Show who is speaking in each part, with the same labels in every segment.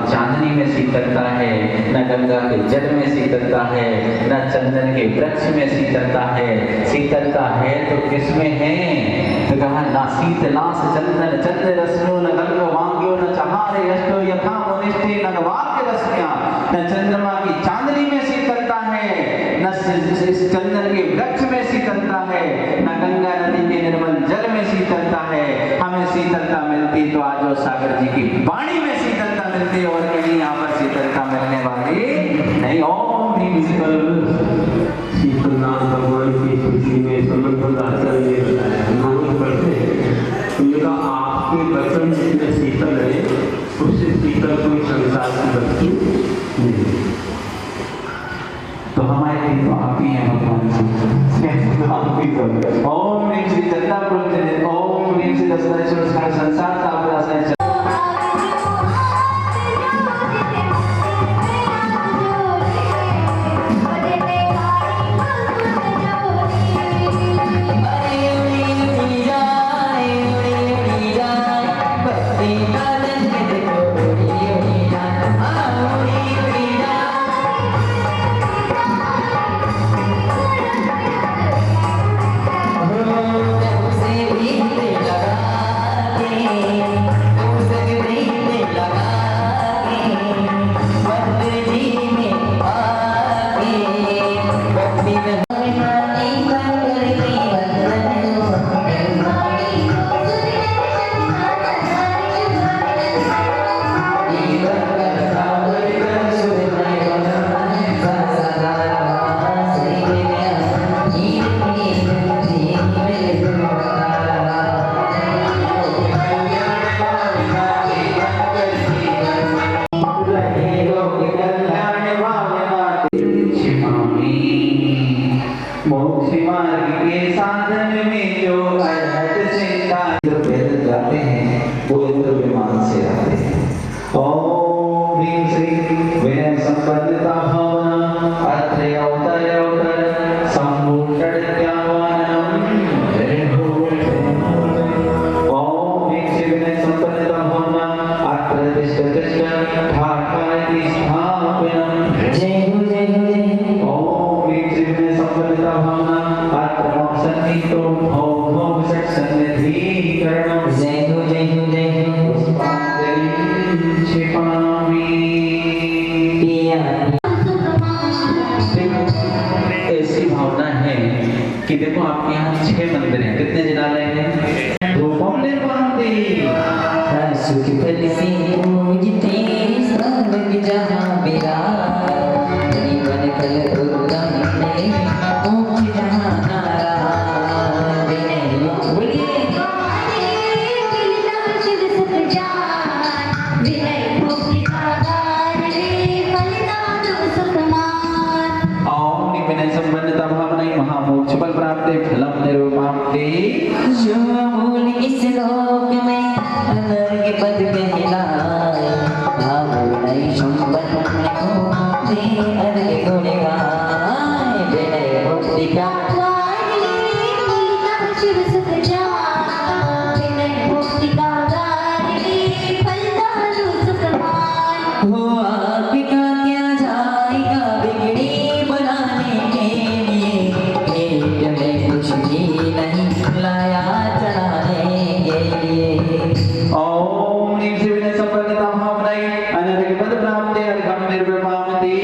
Speaker 1: चांदनी में शीतलता है, न गंगा के जल में शीतलता है, न चंदन के वृक्ष में शीतलता है। शीतलता है तो किसमें है? तो कहा ना शीतलास चंदन चंद्र रश्मो न गंग वांग्यो न चहारे अष्टो यथा मुनिष्ठे न वाक्य रश्मियां। न चंद्रमा की चांदनी में शीतलता है, न चंदन के वृक्ष में शीतलता है, न गंगा नदी के निर्मल जल में शीतलता है। हमें शीतलता मिलती तो आज सागर जी की वाणी में शीतलता मिलती और कहीं यहाँ पर शीतलता मिलने वाली नहीं। ओम
Speaker 2: शीतलनाथ भगवान की खुशी में समर्थ आचार्य पढ़ते हैं। आपके वचन जितने शीतल है उससे शीतल कोई संसार की वस्तु नहीं।
Speaker 1: तो हमारे लिए तो आप ही हैं भगवान जी, आप ही तो। ओम ह्रीं श्री दत्ता प्रचलित, ओम ह्रीं श्री दत्ताश्वर संसार तापरासाय। मोक्ष मार्ग के साधन में जो अरहत से पैदल जाते हैं वो इंद्र विमान से आते हैं। ओम ह्रीं श्रीं विनय संपन्नता भावना अत्र अवतर संभूषण ज्ञानम जय हो। ओम ह्रीं श्रीं विनय संपन्नता भावना अत्र तिष्ठ ठाठायति स्थापनम जय हो जय हो जय हो। ओम ह्रीं श्रीं विनय संपन्नता भावना अत्र मम सन्निहितो भव भव षट् सन्निधिकरणम जय हो जय हो जय हो। पुष्पांजलि क्षिपामि। ऐसी भावना है कि देखो आपके यहाँ 6 मंदिर हैं, कितने जलालय हैं? धूपम निर्वाणते
Speaker 3: सुख फल से पूजते सब जहाँ विराज जीवन कल दुर्गम में मोक्ष जहाँ नाराज बोलिए
Speaker 1: ओम विनय संपन्नता भावनाई महामोक्ष बल प्राप्ते फलम निर्वाणते।
Speaker 3: जो मूल इस लोक में अनर्घ्य पद कहलाए भाव नहीं संपन्न को दे अर्घ्य गुण गाए विनय भक्ति का हो आपका क्या जाएगा बिगड़ी बनाने के लिए पेट में कुछ भी नहीं लाया चढ़ाने के लिए।
Speaker 1: ओम ह्रीं श्रीं विनय संपन्नता भावनाई अनर्घ्य पद प्राप्ते अर्घम निर्वाणते।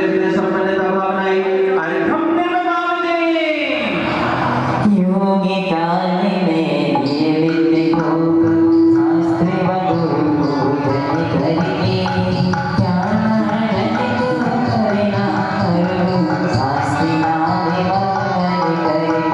Speaker 1: विनय संपन्नता भावनाई अर्घम निर्वाणते।
Speaker 3: योगी काल में ये विद्य को शास्त्र व गुरु को जय करिए ज्ञान को करना करो शास्त्री नाम वंदन करिए।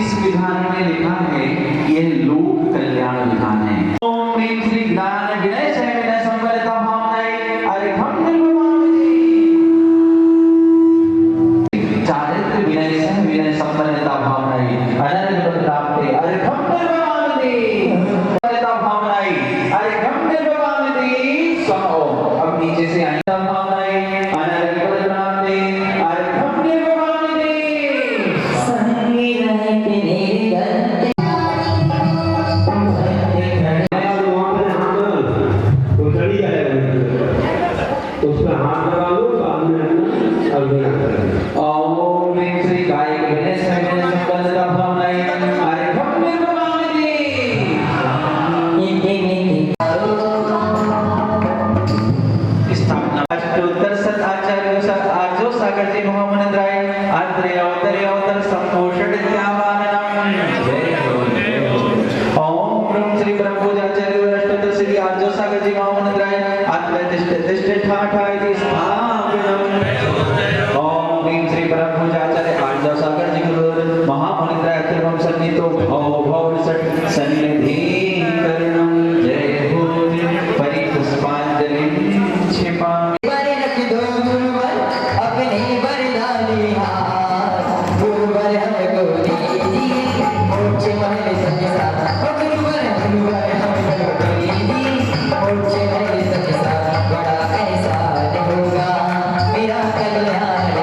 Speaker 1: इस विधान में लिखा है यह लोक कल्याण विधान है। ओम ह्रीं श्री ज्ञान विनय से विनय संपन्नता भावनाई अर्घम निर्वाणते। चारित्र विनय से विनय संपन्नता भावनाई अनर्घ्य पद प्राप्ते अर्घम निर्वाणते। संपन्नता भावनाई अर्घम निर्वाणते। सुनो अब नीचे से आए भावनाई अनर्घ्य पद प्राप्ते अर्घम निर्वाणते।
Speaker 3: संगी रहते निर्गत
Speaker 2: तो चली जाएगा उसमें हाथ लगा लो बाद में अपना अभिनय करें।
Speaker 1: ओम ह्रीं श्री गायक विनय से विनय संपन्नता भावनाई अर्घम निर्वाणते। स्थापना अष्टोत्तर सत आचार्य सत आर्यो सागर जी मोहम्मद राय आत्रेय अवतर संपोषण ज्ञावानम जय हो। ओम ब्रह्म श्री ब्रह्मोजाचार्य अष्टोत्तर श्री आर्यो सागर जी मोहम्मद राय आत्रेय तिष्ठ ठाठायति स्थापनम। ओम ह्रीं श्री ब्रह्मोजाचार्य आर्यो सागर जी गुरु महामुनि राय त्रिभुवन सन्निहितो भव भव षट् सन्निधिकरणम जय हो। परिपुष्पांजलि क्षिपामि।
Speaker 3: बरे रख दो गुरुवर अपने बरदाने हाथ गुरुवर हमको दीजिए मोक्ष महल संसा गुरुवर हमको दीजिए मोक्ष महल संसा बड़ा ऐसा होगा मेरा कल्याण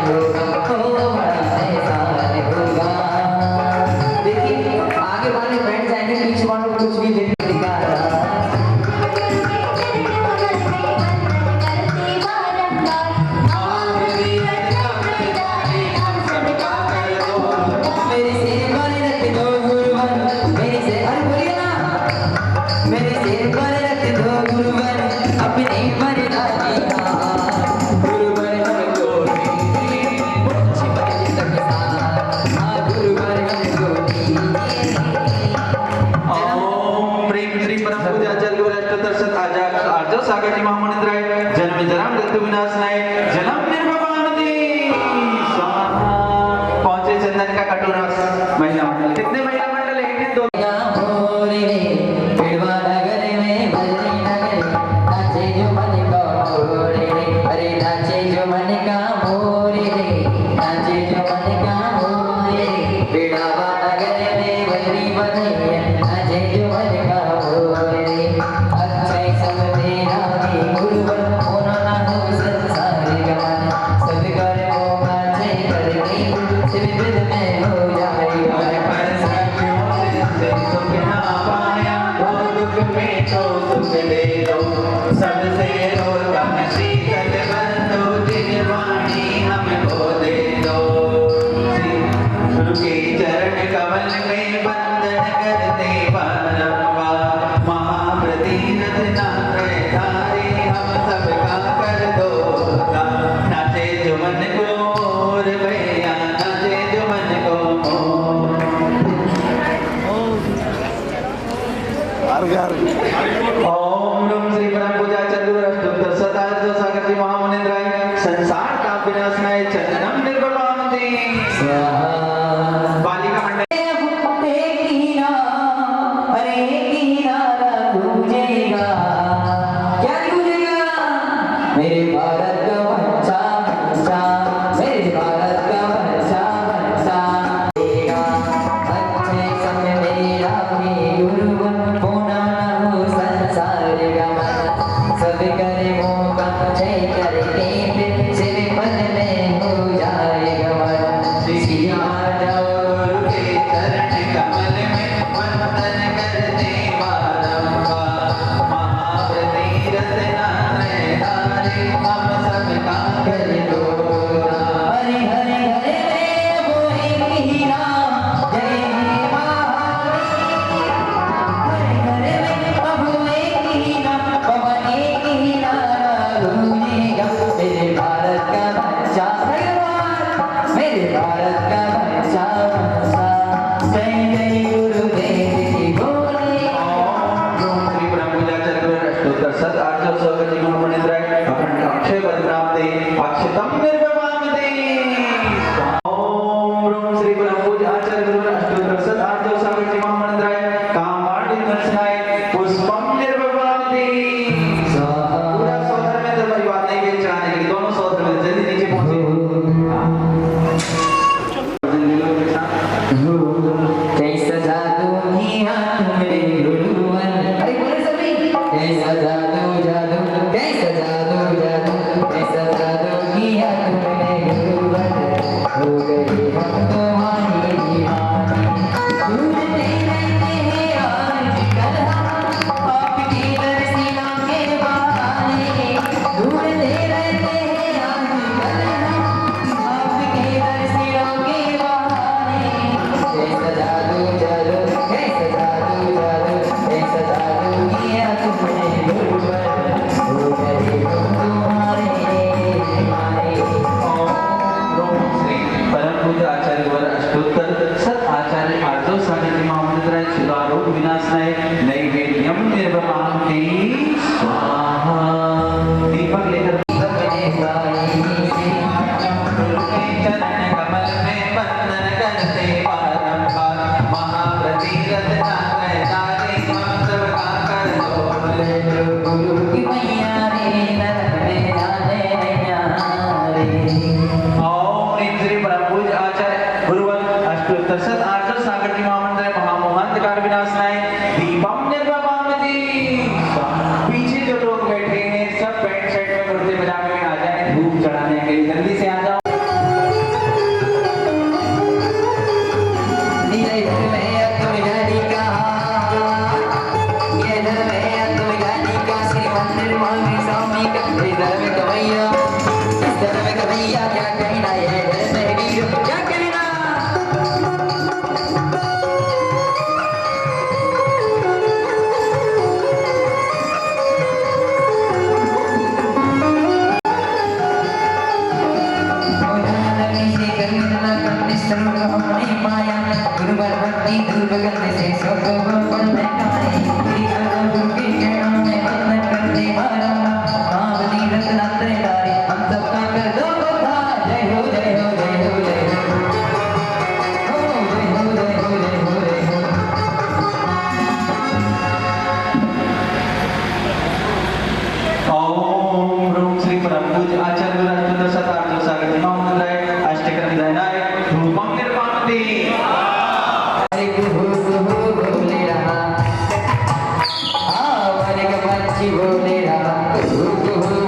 Speaker 3: मेरे भारत का बच्चा जय जय गुरुदेव की बोले।
Speaker 1: ओम श्री ब्रह्मचार्य गुरु अष्टोत्तर सत 800 महामंत्र अखंड अक्षय बलरामते अक्षतम निर्वमामते। ओम श्री ब्रह्मचार्य गुरु अष्टोत्तर सत 800 महामंत्र कामार्थ दर्शनाय पुष्पम निर्वमामते। पूरा सौधर में तो परिवार नहीं के चढ़ाने के लिए दोनों सौधर में जल्दी नीचे पहुंचे।
Speaker 3: कैसा जादू किया तुमने गुरुवर। अरे बोले सभी कैसा जादू जादू कैसा जादू जादू कैसा जादू किया तुमने गुरुवर। हो गई हम तुम्हारी दीवानी ढूंढते रहते हैं आजकल हम आपकी दर्शना के बहाने। ढूंढते रहते हैं आजकल हम आपके दर्शना के बहाने। कैसा जादू जादू कैसा जादू जादू कैसा जादू किया तुमने गुरुवर। हो गए हम तुम्हारे दीवाने।
Speaker 1: ओम श्री परम पूज्य आचार्य गुरु अष्टोत्तर सत आचार्य आर्जो सागर महामंत्र सुदारोग विनाशनाय नैवेद्यम निर्वमामते स्वाहा। दीपक लेकर
Speaker 3: सबने गाई
Speaker 1: चरण कमल में वंदन करते बारंबार महाप्रतिरथ नारायण नारी मंत्र गाकर लो।
Speaker 3: गुरु की मैया रे नरक में जाने नैया रे।
Speaker 1: ओम श्री परम पूज्य आचार्य गुरुवर अष्टोत्तर सत 800 सागर की महामंत्र महामोहांतकार विनाशनाय दीपम निर्वमामते। पीछे जो लोग बैठे हैं सब पैंट शर्ट में कुर्ते पजामे में आ जाए धूप चढ़ाने के लिए जल्दी से आ जाओ।
Speaker 3: नीले धर में तुम गाड़ी का ये धर में तुम गाड़ी का श्री मंदिर मांगी स्वामी का। इस धर में कवैया इस धर में कवैया क्या कहना ये धर में वीर क्या कहना। गुरुवर भक्ति दूर करने से सब बल में गाए। गुरु के चरणों में वंदन करते हमारा महाबली रत्नात्रय धारी हम सबका कर दो उद्धार। जय हो जय हो जय हो जय हो जय हो जय हो जय हो जय
Speaker 1: हो। ओम ह्रूम श्री परम पूज्य आचार्य गुरु अष्टोत्तर सत 800 सागर की महामंत्र अष्टक्रम ध्यानाय धूपम निर्वामते।
Speaker 3: हरे गुरु बोले रहा हरे का पंछी बोले रहा गुरु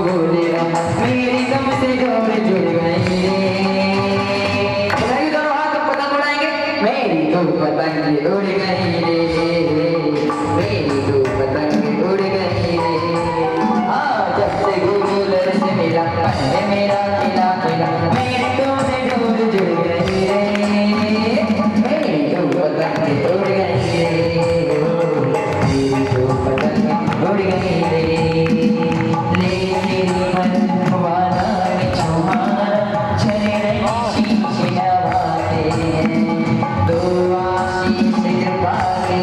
Speaker 3: बोले रहा मेरी दम से जोड़ जुड़ गई रे। दोनों हाथ पतंग उड़ाएंगे। मेरी दो पतंग उड़ गई रे मेरी दो पतंग उड़ गई रे। जब से गुरु लर से मिला पहले मेरा खिला खिला मेरी दो से जोड़ जुड़ गई रे। मेरी दो पतंग उड़ गई रे मेरी दो पतंग उड़ गई रे। ले तेरी मन वाला छुहारा चले रही शीश हवाते। दो आशीष कृपा के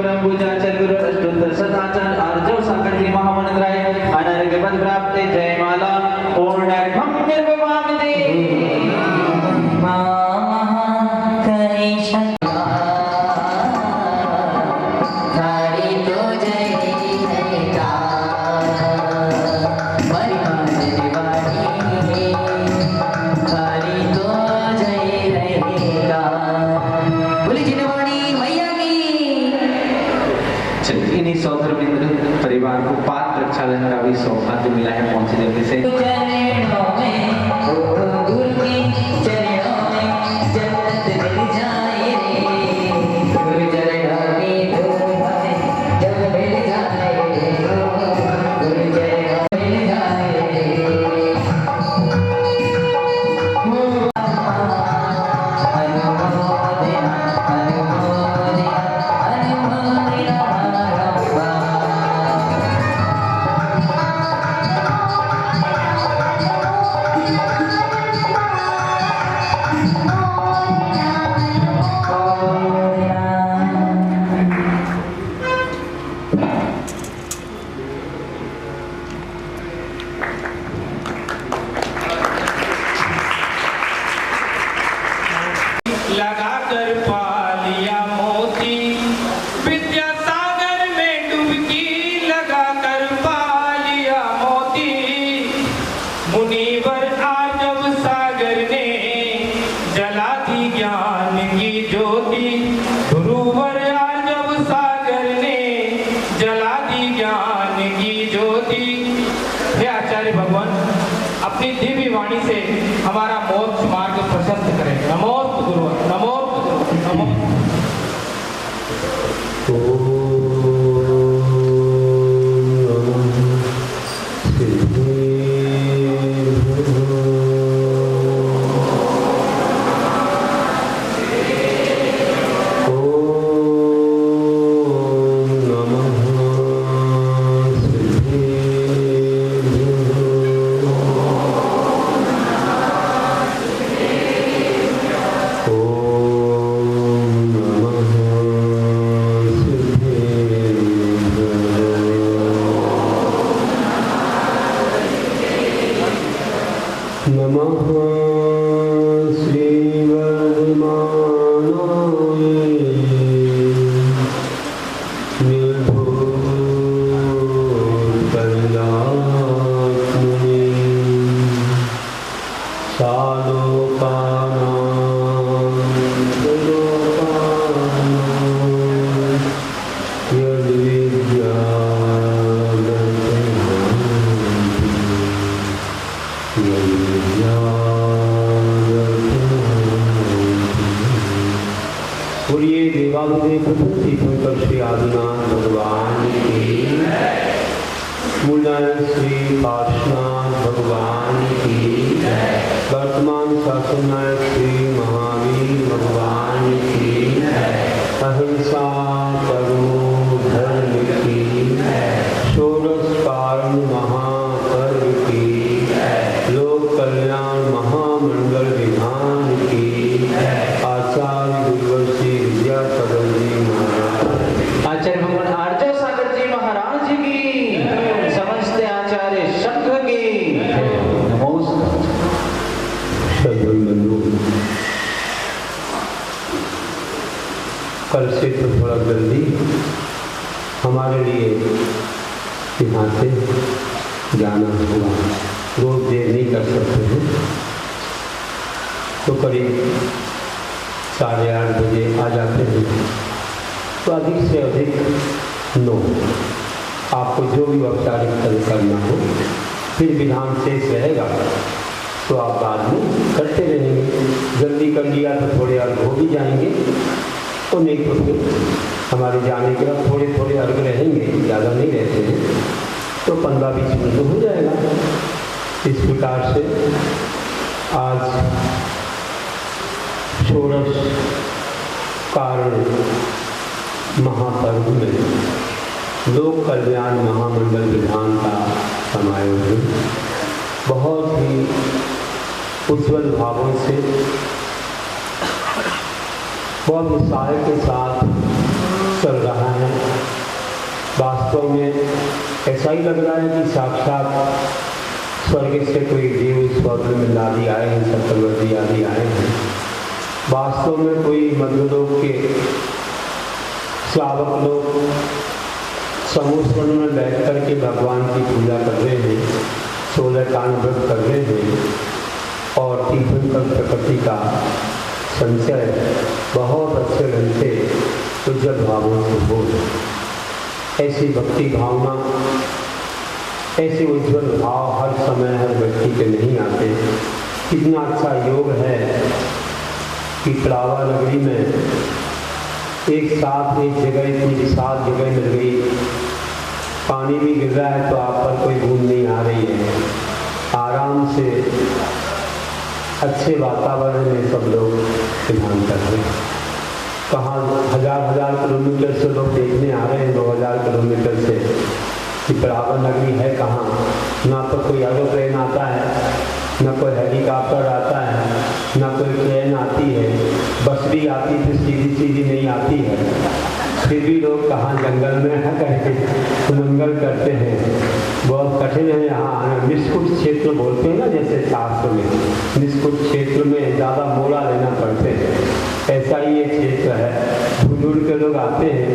Speaker 1: पूजाचार्य गुरु अष्टोत्तर शताचार्य आर्जव सागर जी महामंत्राय अनारोग्य पद प्राप्त जय माला पूर्णम निर्विवादे इन्हीं सौधर मित्र परिवार को पाद प्रक्षालन का भी सौभाग्य मिला है पहुंचने के से
Speaker 4: लगाकर पालिया मोती विद्यासागर में डुबकी लगाकर पालिया मोती मुनिवर आजब सागर ने जला दी ज्ञान की ज्योति गुरुवर आजब सागर ने जला दी ज्ञान की ज्योति। हे आचार्य भगवान अपनी दिव्य वाणी से हमारा मोक्ष मार्ग प्रशस्त करें। नमोस्तु गुरु नमोस्तु नमो।
Speaker 2: बोलिए देवालय प्रभु तीर्थंकर श्री आदिनाथ भगवान की, मूलायन श्री पार्श्वनाथ भगवान की, वर्तमान शासन नायक श्री महावीर भगवान की, अहिंसा करो धर्म की, षोडश कारण महापर्व की, लोक कल्याण महामंडल विधान की, आचार्य गुरुवर्षी विद्यासागर जी महाराज,
Speaker 1: आचार्य भगवान आर्जव सागर जी महाराज की, समस्त आचार्य संघ की नमोस्तु।
Speaker 2: कल से तो थोड़ा जल्दी हमारे लिए यहाँ से जाना होगा, रोज देर नहीं कर सकते हैं, तो करीब 8:30 बजे आ जाते हैं। तो अधिक से अधिक 9 आपको जो भी औपचारिक करना हो, फिर विधान शेष रहेगा तो आप बाद में करते रहेंगे। जल्दी कर लिया तो थोड़े अर्घ हो भी जाएंगे, तो नहीं तो फिर हमारे जाने के बाद थोड़े थोड़े अर्घ रहेंगे, ज़्यादा नहीं रहते हैं, तो 15-20 मिनट तो हो जाएगा। इस प्रकार से आज षोडश कारण महापर्व में लोक कल्याण महामंडल विधान का समायोजन बहुत ही उज्ज्वल भावों से बहुत उत्साह के साथ चल रहा है। वास्तव में ऐसा ही लग रहा है कि साक्षात स्वर्ग से कोई देव स्वर्ग में लादी आए हैं, चक्रवर्ती आदि आए हैं। वास्तव में कोई मध्यलोक के श्रावक लोग समूह में बैठ कर के भगवान की पूजा कर रहे हैं, 16 कांड व्रत कर रहे हैं और तीर्थंकर प्रकृति का संचय बहुत अच्छे ढंग से उज्जवल भावों से हो। ऐसी भक्ति भावना, ऐसे उज्जवल भाव हर समय हर व्यक्ति के नहीं आते। कितना अच्छा योग है कि पड़ावा नगरी में एक साथ एक जगह इतनी विशाल जगह मिल गई, पानी भी गिर रहा है तो आप पर कोई बूंद नहीं आ रही है। आराम से अच्छे वातावरण में सब लोग ध्यान कर रहे हैं। कहाँ हजार किलोमीटर से लोग देखने आ रहे हैं, 2000 किलोमीटर से कि पड़ावा नगरी है कहाँ। ना तो कोई एरोप्लेन आता है, ना कोई हेलीकॉप्टर आता है, ना कोई ट्रेन आती है, बस भी आती तो सीधी नहीं आती है। फिर भी लोग कहाँ जंगल में है करके मंगल करते हैं। बहुत कठिन है यहाँ आना। निष्कुट क्षेत्र बोलते हैं ना, जैसे शास्त्र में निष्कुट क्षेत्र में ज़्यादा मोड़ा लेना पड़ते हैं, ऐसा ही ये क्षेत्र है। ढूंढ के लोग आते हैं,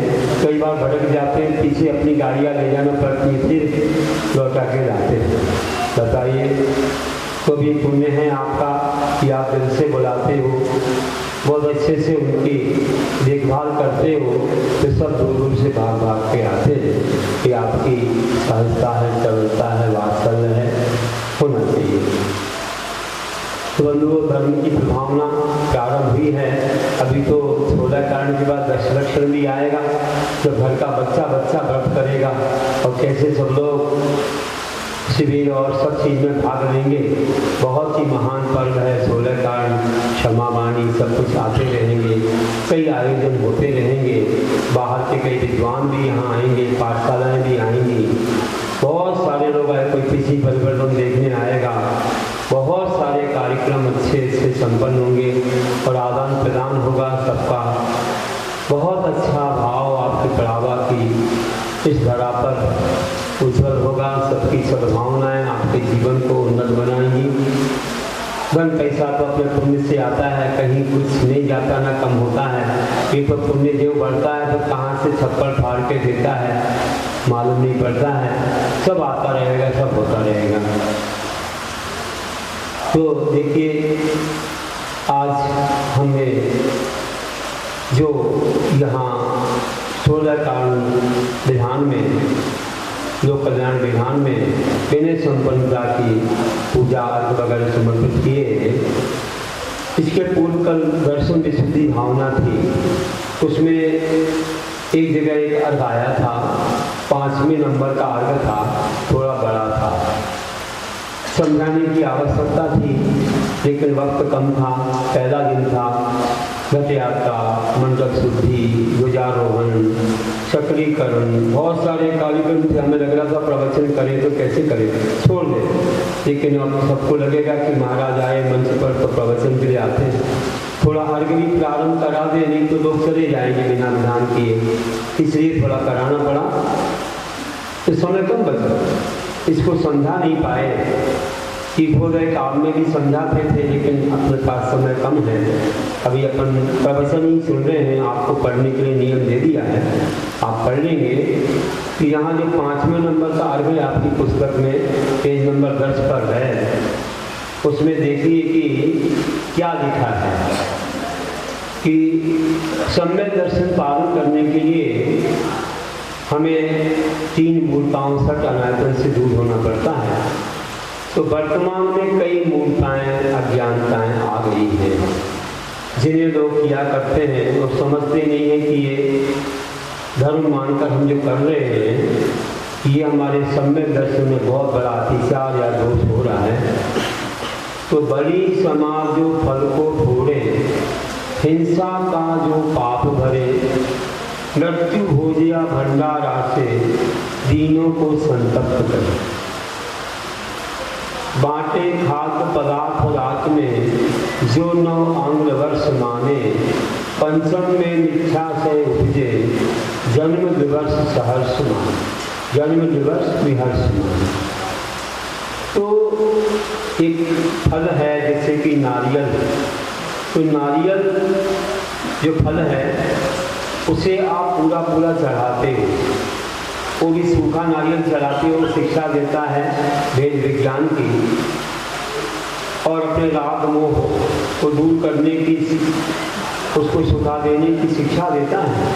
Speaker 2: कई बार भटक जाते हैं, पीछे अपनी गाड़ियाँ ले जाना पड़ती है, फिर लौटा के जाते हैं। बताइए, तो भी पुण्य है आपका कि आप दिल से बुलाते हो, बहुत अच्छे से उनकी देखभाल करते हो, तो सब दूर दूर से भाग के आते हैं कि आपकी सहजता है, सरलता है, वात्सल्य है, होना चाहिए। तो बंधुओं, धर्म की प्रभावना प्रारंभ हुई है। अभी तो 16 कांड के बाद 10 लक्षण भी आएगा, तो घर का बच्चा व्रत करेगा और कैसे सब लोग शिविर और सब चीज़ में भाग लेंगे। बहुत ही महान पर्व है 16 कांड, क्षमा वाणी, सब कुछ आते रहेंगे, कई आयोजन होते रहेंगे। बाहर के कई विद्वान भी यहाँ आएंगे, पाठशालाएँ भी आएंगी, बहुत सारे लोग आए, कोई किसी परिवर्तन देखने आएगा। बहुत सारे कार्यक्रम अच्छे से संपन्न होंगे और आदान प्रदान होगा सबका। बहुत अच्छा भाव आपकी पड़ावा की इस धरा पर उज्जवल होगा। सबकी सद्भावनाएँ आपके जीवन को उन्नत बनाएंगी। धन पैसा तो अपने पुण्य से आता है, कहीं कुछ नहीं जाता, ना कम होता है। ये तो पुण्य देव बढ़ता है तो कहाँ से छप्पर फाड़ के देता है मालूम नहीं पड़ता है। सब आता रहेगा, सब होता रहेगा। तो देखिए, आज हमने जो यहाँ 16 कांड विधान में, लोक कल्याण विधान में विनय संपन्नता की पूजा वगैरह समर्पित किए, इसके पूर्व कल दर्शन विशुद्धि भावना थी। उसमें एक जगह एक अर्घ आया था, 5वें नंबर का अर्घ था, थोड़ा बड़ा था, समझाने की आवश्यकता थी, लेकिन वक्त कम था, पहला दिन था। घट यात्रा, मंडप शुद्धि, ध्वजारोहण, चक्रीकरण, बहुत सारे कार्यक्रम थे। हमें लग रहा था प्रवचन करें तो कैसे करें, छोड़ दें, लेकिन अब सबको लगेगा कि महाराज आए मंच पर तो प्रवचन के लिए आते हैं, थोड़ा अर्घ भी प्रारंभ करा दें, नहीं तो लोग चले जाएंगे बिना विधान किए, इसलिए थोड़ा कराना पड़ा। इस समय कम बचा, इसको समझा नहीं पाए कि हो गए काम में भी समझाते थे, लेकिन अपने पास समय कम है। अभी अपन प्रवचन ही सुन रहे हैं, आपको पढ़ने के लिए नियम दे दिया है, आप पढ़ लेंगे। कि यहाँ जो 5वें नंबर का अर्घ है आपकी पुस्तक में पेज नंबर 10 पर है, उसमें देखिए कि क्या लिखा है कि सम्यक दर्शन पालन करने के लिए हमें 3 मूर्ताओं सट अनायतन से दूर होना पड़ता है। तो वर्तमान में कई मूर्ताएं, अज्ञानताएं आ गई हैं, जिन्हें लोग किया करते हैं और समझते नहीं है कि ये धर्म मानकर हम जो कर रहे हैं, ये हमारे सम्यक दर्शन में बहुत बड़ा अतिचार या दोष हो रहा है। तो बड़ी समाज जो फल को फोड़े, हिंसा का जो पाप भरे, मृत्यु हो गया भंडारा से, दीनों को संतप्त करे, बांटे खाद्य पदार्थ रात में, जो 9 अंग वर्ष माने, पंचम में मिथ्या से उपजे, जन्म दिवस सहर्ष मान, जन्म दिवस विहर्ष मान। तो एक फल है जैसे कि नारियल, तो नारियल जो फल है उसे आप पूरा पूरा चढ़ाते हो, वो भी सूखा नारियल चढ़ाते हो, शिक्षा देता है वेद विज्ञान की और अपने राग मोह को दूर करने की, उसको सुखा देने की शिक्षा देता है।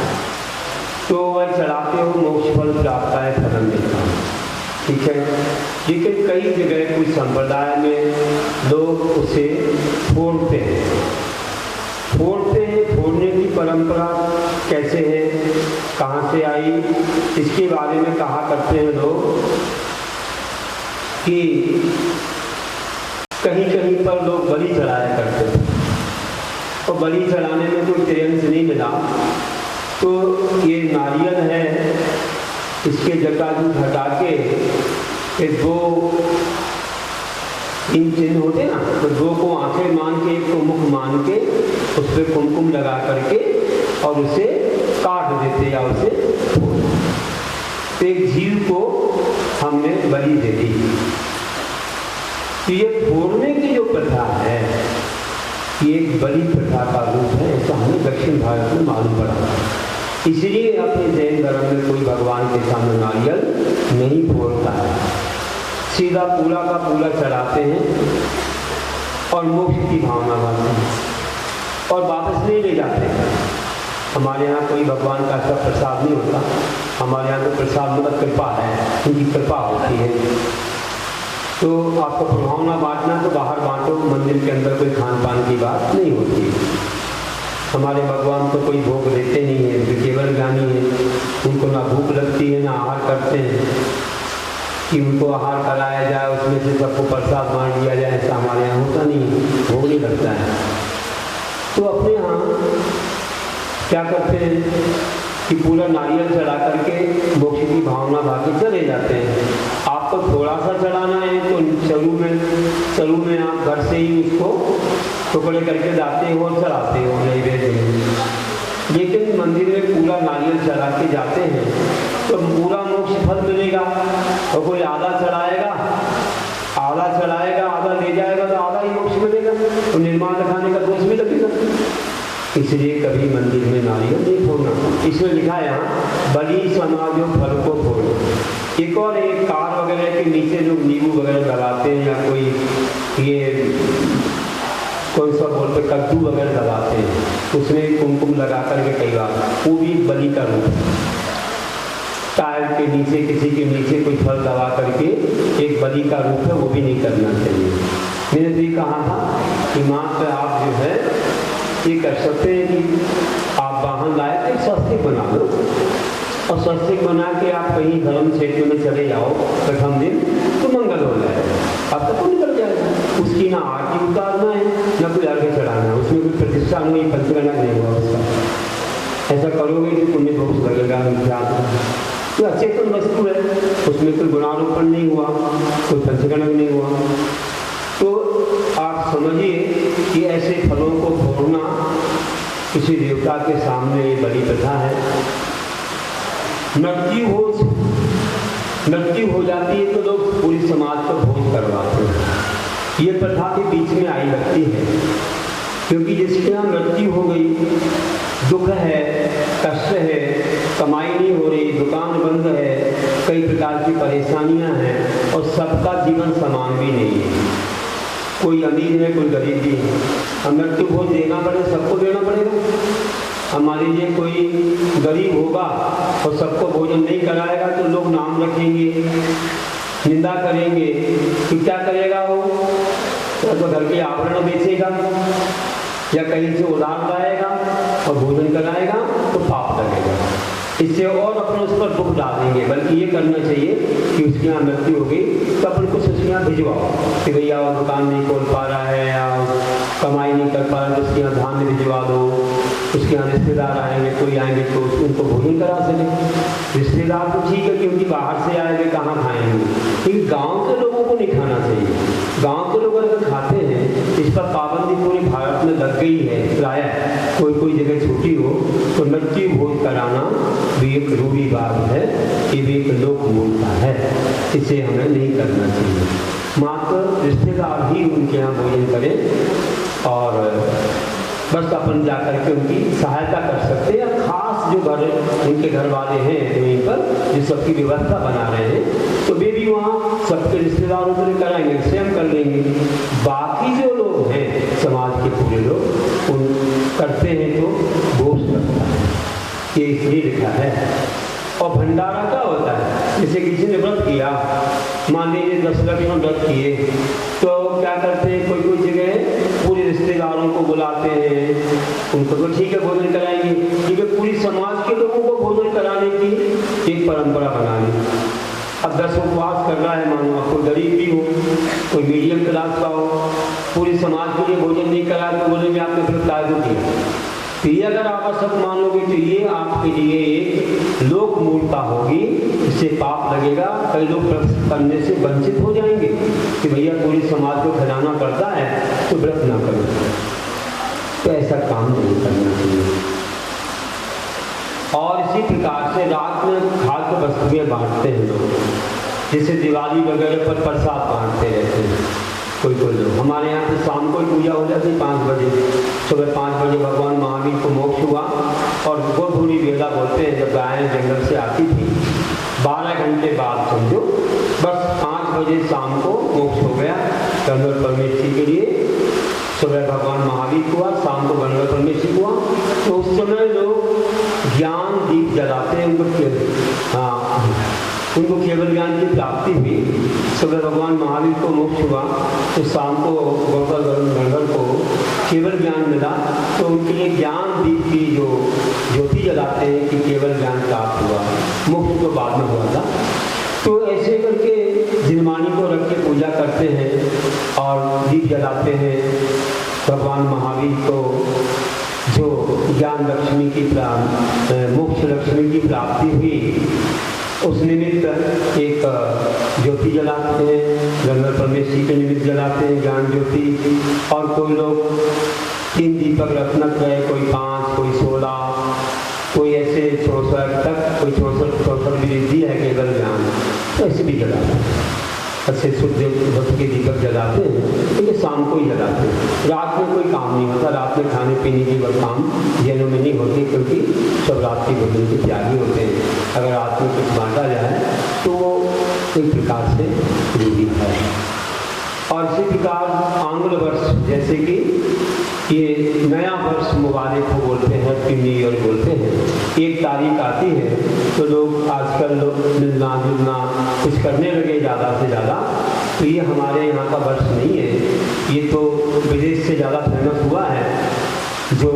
Speaker 2: तो वह चढ़ाते हो, मोक्ष फल प्राप्त है, फल मिलता है, ठीक है। लेकिन कई जगह कुछ संप्रदाय में लोग उसे फोड़ते हैं, फोड़ने की परंपरा कैसे है, कहाँ से आई, इसके बारे में कहा करते हैं लोग कि कहीं कहीं पर लोग बलि चढ़ाया करते हैं और बलि चढ़ाने में कोई त्रियंश नहीं मिला, तो ये नारियल है, इसके जटाजूट हटा के दो इन चिन्ह होते ना, तो दो को आंखें मान के एक को मुख मान के उस पर कुमकुम लगा करके और उसे काट देते या उसे फोड़ देते। एक जीव को हमने बलि दे दी। तो ये फोड़ने की जो प्रथा है ये एक बलि प्रथा का रूप है, ऐसा हमें दक्षिण भारत में मालूम पड़ा। इसलिए अपने जैन धर्म में कोई भगवान के सामने नारियल नहीं फोड़ता है, सीधा पूरा का पूरा चढ़ाते हैं और मोक्ष की भावना मानते हैं और वापस नहीं ले जाते। हमारे यहाँ कोई भगवान का ऐसा प्रसाद नहीं होता, हमारे यहाँ तो प्रसाद मतलब कृपा है, उनकी कृपा होती है। तो आपको भावना बांटना तो बाहर बांटो, मंदिर के अंदर कोई खान पान की बात नहीं होती है। हमारे भगवान को कोई भोग देते नहीं है, जो केवल ज्ञानी है, उनको ना भूख लगती है ना आहार करते हैं कि उनको आहार कराया जाए, उसमें से सबको प्रसाद बांट दिया जाए, ऐसा हमारे यहाँ होता नहीं, भोग नहीं लगता है। तो अपने यहाँ क्या करते हैं कि पूरा नारियल चढ़ा करके मोक्ष की भावना भागी चले जाते हैं। आपको थोड़ा सा चढ़ाना है तो चरू में आप घर से ही उसको टुकड़े करके जाते हो और चढ़ाते हो नैवेद्य में। लेकिन मंदिर में पूरा नारियल चढ़ा के जाते हैं तो पूरा मोक्ष फल मिलेगा। और कोई आधा चढ़ाएगा आधा ले जाएगा तो आधा ही मोक्ष मिलेगा, तो निर्माण दिखाने का दोष भी लगेगा। इसलिए कभी मंदिर में नारियल नहीं फोड़ना। इसमें लिखा है यहाँ बलि समाजो फल को फोड़ो। एक और एक कार वगैरह के नीचे जो नींबू वगैरह लगाते हैं या कोई ये कौन सा बोलते कद्दू वगैरह लगाते हैं, उसमें कुमकुम लगा करके कई बार वो भी बलि का रूप है। टायर के नीचे किसी के नीचे कोई फल दबा करके एक बलि का रूप है, वो भी नहीं करना चाहिए। मैंने तो ये कहा था कि मात्र आप जो है ये कर सकते हैं कि आप वाहन लाए तो स्वस्तिक बना लो और स्वस्तिक बना के आप कहीं धर्म क्षेत्र में चले जाओ प्रथम दिन तो मंगल हो जाए, आपका तो निकल जाएगा। उसकी ना आरती उतारना है ना कोई आगे चढ़ाना है, उसमें कोई प्रतिष्ठा नहीं, पंचगणक नहीं हुआ उसका। ऐसा करोगे कि पुण्य बहुत लगेगा। तो अचेतन वस्तु है, उसमें कोई गुणारोपण नहीं हुआ, कोई पंचगणक नहीं हुआ। तो आप समझिए कि ऐसे फलों को फोड़ना किसी देवता के सामने बलि प्रथा है। मृत्यु हो जाती है तो लोग पूरी समाज को भोज करवाते हैं। ये प्रथा के बीच में आई लगती है, क्योंकि जिसके यहाँ मृत्यु हो गई, दुख है, कष्ट है, कमाई नहीं हो रही, दुकान बंद है, कई प्रकार की परेशानियां हैं और सबका जीवन समान भी नहीं है। कोई अमीर है, कोई गरीब भी है। अब मृत्यु भोज देना पड़े, सबको देना पड़ेगा। अब मान लीजिए कोई गरीब होगा और सबको भोजन नहीं कराएगा तो लोग नाम रखेंगे, निंदा करेंगे। तो क्या करेगा वो? तो घर के आभरण बेचेगा या कहीं से उधार लाएगा और भोजन कराएगा तो पाप लगेगा। इससे और अपने उस पर दुख डालेंगे। बल्कि ये करना चाहिए कि उसके यहाँ मृत्यु हो गई तो अपन कुछ उसके यहाँ भिजवाओ कि भैया वो दुकान नहीं खोल पा रहा है या कमाई नहीं कर पा रहा है तो उसके यहाँ धान्य भिजवा दो। उसके यहाँ रिश्तेदार आएंगे, कोई आएंगे तो उनको भोजन करा सके। रिश्तेदार तो ठीक है क्योंकि बाहर से आएंगे, कहाँ खाएंगे, लेकिन गाँव के लोगों को नहीं खाना चाहिए। गाँव के लोग अगर खाते हैं, इस पर पाबंदी पूरे भारत में लग गई है। प्रायः कोई कोई जगह छुट्टी हो तो मृत्यु भोज कराना भी ये एक रूढ़िवाद है, ये एक लोक मूलता है, इसे हमें नहीं करना चाहिए। मात्र रिश्तेदार ही उनके यहाँ भोजन करें और बस अपन जा करके उनकी सहायता कर सकते हैं, या खास जो घर उनके घर वाले हैं वहीं पर जो सबकी व्यवस्था बना रहे हैं तो वे भी वहाँ सबके रिश्तेदारों को कराएंगे, स्वयं कर लेंगे। बाकी जो लोग हैं समाज के पूरे लोग उन करते हैं तो दोष लगता है, ये इसलिए लिखा है। और भंडारा क्या होता है, जैसे किसी ने व्रत किया, मान लीजिए 10 लक्ष्मण हम व्रत किए तो क्या करते हैं, कोई कोई जगह पूरे रिश्तेदारों को बुलाते हैं, उनको तो ठीक है भोजन कराएंगे, क्योंकि पूरी समाज के लोगों को भोजन कराने की एक परंपरा बना ली। अब 10 उपवास कर रहा है, मानो आप कोई गरीब भी हो, कोई मीडियम क्लास का हो, पूरी समाज के लिए भोजन नहीं कराया तो बोलेंगे आपने फिर काय को किया। तो ये अगर आप असत मान लोगे तो ये आपके लिए एक लोक मूलता होगी, इससे पाप लगेगा। कई लोग व्रत करने से वंचित हो जाएंगे कि भैया पूरी समाज को खिलाना पड़ता है तो व्रत ना करो, तो ऐसा काम नहीं करना चाहिए। और इसी प्रकार से रात में खाद्य वस्तुएं बांटते हैं लोग, जैसे दिवाली वगैरह पर प्रसाद बांटते रहते हैं कोई कोई लोग। हमारे यहाँ पे शाम को ही पूजा हो जाती 5 बजे, सुबह 5 बजे भगवान महावीर को मोक्ष हुआ और गोधूली वेला बोलते हैं, जब गायें जंगल से आती थी 12 घंटे बाद समझो, बस 5 बजे शाम को मोक्ष हो गया गंगा परमेश्वरी के लिए। सुबह भगवान महावीर को हुआ, शाम को गंगा परमेश्वरी को हुआ। तो उस समय लोग ज्ञान दीप जलाते हैं, उनको केवल ज्ञान की प्राप्ति हुई। सुबह भगवान महावीर को मोक्ष हुआ तो शाम को गौतम गंगर को केवल ज्ञान मिला, तो उनके लिए ज्ञान दीप की जो ज्योति जलाते हैं कि केवल ज्ञान प्राप्त हुआ, मोक्ष तो बाद में हुआ था। तो ऐसे करके जिनमानी को रख के पूजा करते हैं और दीप जलाते हैं। भगवान महावीर को जो ज्ञान लक्ष्मी की मोक्ष लक्ष्मी की प्राप्ति हुई, उस निमित्त एक ज्योति जलाते हैं, गंगा परमेश्वरी के निमित्त जलाते हैं ज्ञान ज्योति। और कोई लोग 3 दीपक रखना गए, कोई 5, कोई 16, कोई ऐसे 64 तक, कोई 64 विधि है केवल ज्ञान, तो ऐसे भी जलाते हैं। अच्छे शुद्ध भक्त के दीपक जलाते हैं, क्योंकि शाम को ही जलाते हैं। रात में कोई काम नहीं होता, रात में खाने पीने की वह काम जैनों में नहीं होती, क्योंकि सब रात के भोजन के त्यागी होते हैं। अगर रात में कुछ बांटा जाए तो वो एक प्रकार से रूढ़ी है। और इसी प्रकार आंग्ल वर्ष, जैसे कि ये नया वर्ष मुबारक को बोलते हैं, हैप्पी न्यू ईयर बोलते हैं, 1 तारीख आती है तो लोग आजकल मिलना जुलना कुछ करने लगे ज़्यादा से ज़्यादा। तो ये हमारे यहाँ का वर्ष नहीं है, ये तो विदेश से ज़्यादा फेमस हुआ है। जो